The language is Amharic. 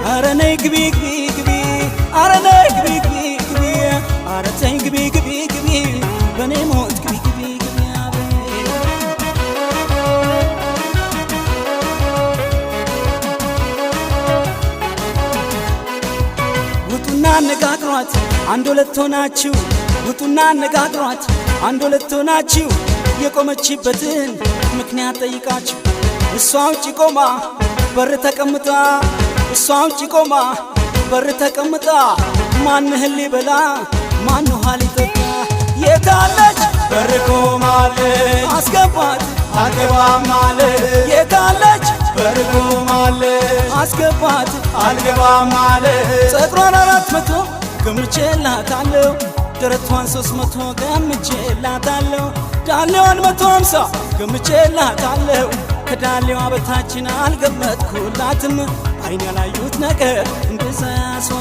አረ ነይ ግቢ ግቢ ግቢ አረ ነይ ግቢ ግቢ ግቢ አረ ተይ ግቢ ግቢ ግቢ በኔ ሞት ግቢ ግቢ ግቢ ውጡና አነጋግሯት አንድ ሁለት ሆናችሁ ውጡና አነጋግሯት አንድ ሁለት ሆናችሁ የቆመችበትን ምክንያት ጠይቃችሁ እሷ ውጪ ቆማ በር ተቀምጣ እሷ ውጪ ቆማ በር ተቀምጣ ማንህ ሊበላ ማን ውሃ ሊጠጣ የታለች በር ቆማለች አስገባት አልገባም አለች የታለች በር ቆማለች አስገባት አልገባም አለች ፀጉሯን 400 ገምቼላታለሁ ደረቷን 300 ገምቼላታለሁ ዳሌዋን 150 ገምቼላታለሁ ከዳሌዋ በታችን አልገመትኩላትም አይን ያላዩት ነገር እንደዛ ያስዋ